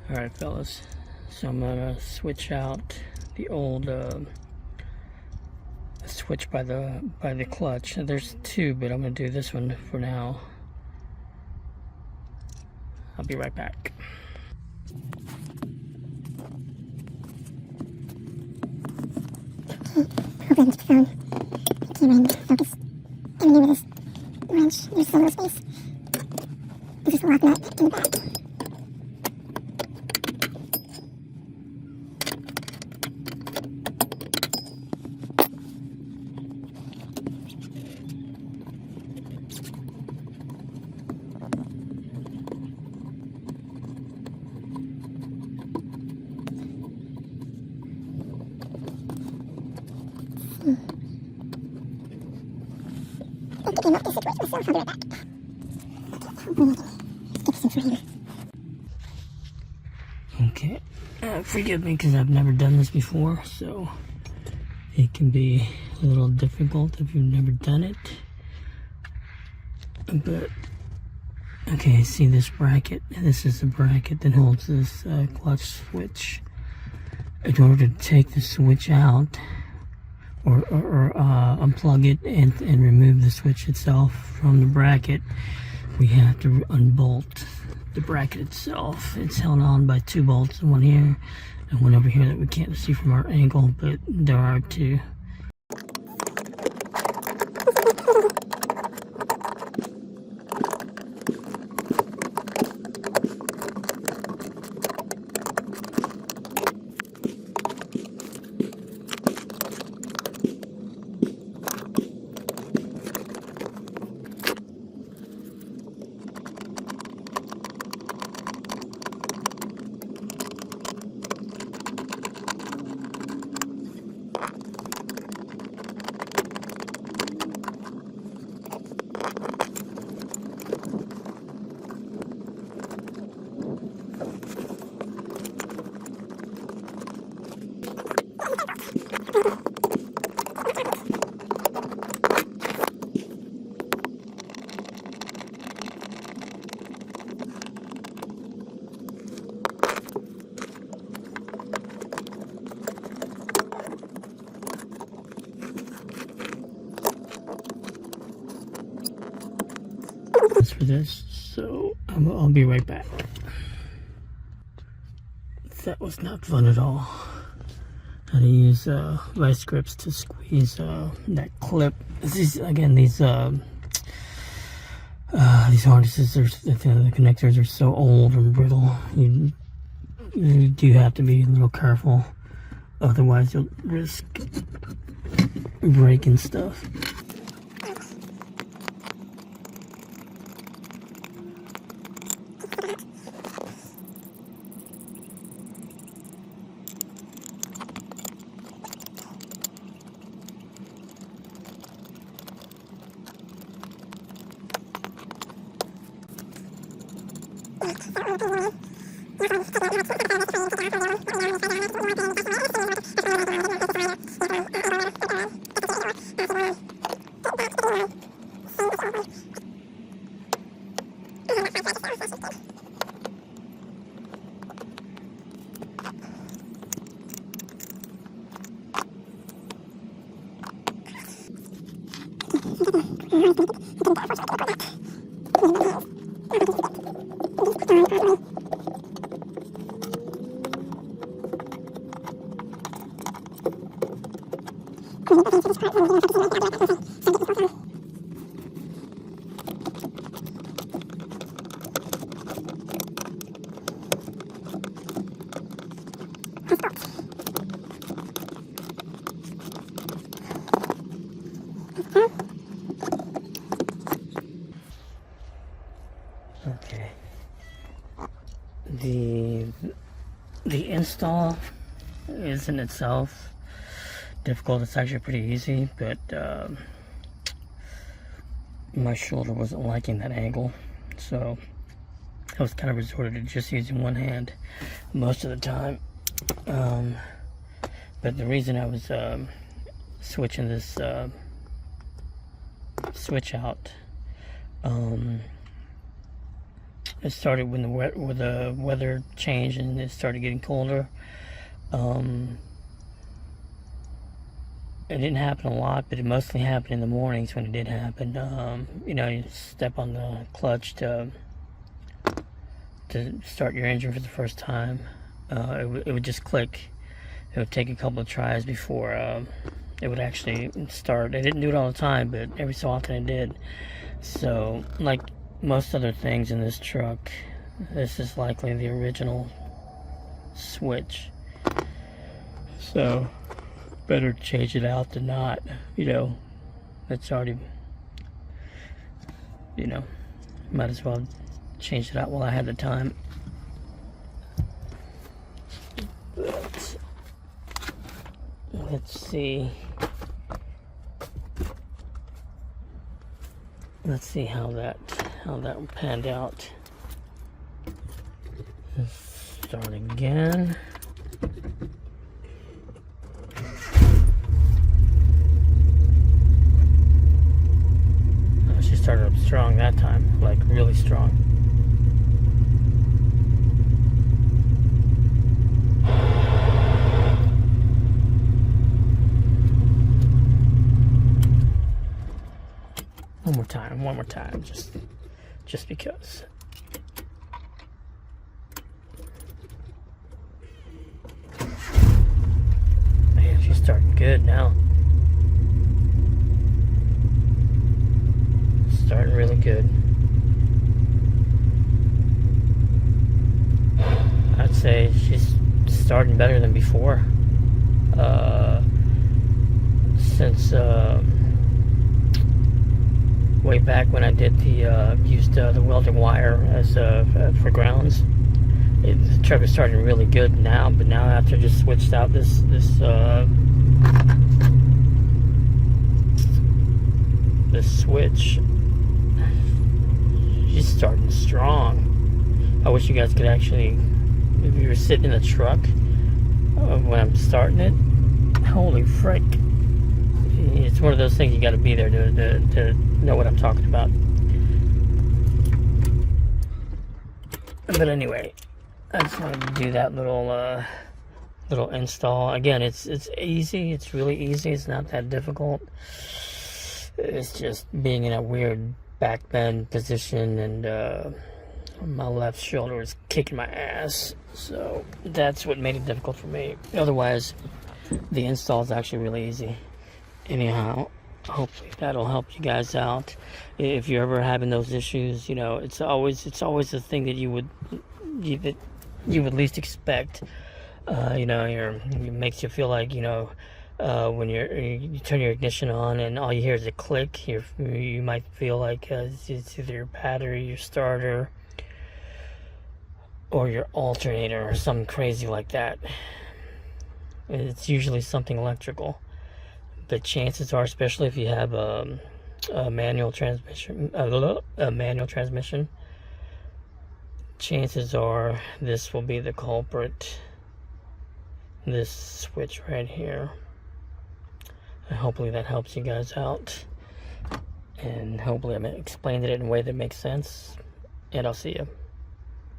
Alright fellas, so I'm gonna switch out the old switch by the clutch. There's two, but I'm gonna do this one for now. I'll be right back. Hold on to the phone. Camera in focus. And then with this wrench, there's still no space. There's just a lock nut in the back. Okay, forgive me because I've never done this before, so it can be a little difficult if you've never done it. But okay, see this bracket? This is the bracket that holds this clutch switch. In order to take the switch out, or unplug it and remove the switch itself from the bracket, we have to unbolt the bracket itself. It's held on by two bolts, one here and one over here that we can't see from our angle, but there are two. That's for this, so I'll be right back. That was not fun at all. How to use vice grips to squeeze that clip. These harnesses, the connectors are so old and brittle. You do have to be a little careful, otherwise you'll risk breaking stuff. Okay. The install is in itself difficult. It's actually pretty easy, but my shoulder wasn't liking that angle, so I was kind of resorted to just using one hand most of the time. But the reason I was switching this switch out It started when the weather changed and it started getting colder. It didn't happen a lot, but it mostly happened in the mornings when it did happen. You know, you step on the clutch to start your engine for the first time. It would just click. It would take a couple of tries before it would actually start. It didn't do it all the time, but every so often it did. So, like most other things in this truck, this is likely the original switch. So, better change it out than not. You know, it's already, you know, might as well change it out while I had the time. But let's see. Let's see how that panned out. Let's start again. She started up strong that time, like really strong. One more time, just because. Man, she's starting good now. Starting really good. I'd say she's starting better than before. Since way back when I did used the welding wire as for grounds, the truck is starting really good now. But now after I just switched out this switch, she's starting strong. I wish you guys could actually, if you were sitting in the truck when I'm starting it, holy frick. It's one of those things you got to be there to know what I'm talking about. But anyway, I just wanted to do that little install. Again, it's easy. It's really easy. It's not that difficult. It's just being in a weird back bend position, and my left shoulder was kicking my ass. So that's what made it difficult for me. Otherwise, the install is actually really easy. Anyhow, hopefully that'll help you guys out. If you're ever having those issues, you know, it's always the thing that you would least expect. You know, it makes you feel like, you know, when you turn your ignition on and all you hear is a click, you might feel like it's either your battery, your starter, or your alternator, or something crazy like that. It's usually something electrical. But chances are, especially if you have a manual transmission, chances are this will be the culprit. This switch right here. And hopefully that helps you guys out. And hopefully I explained it in a way that makes sense. And I'll see you.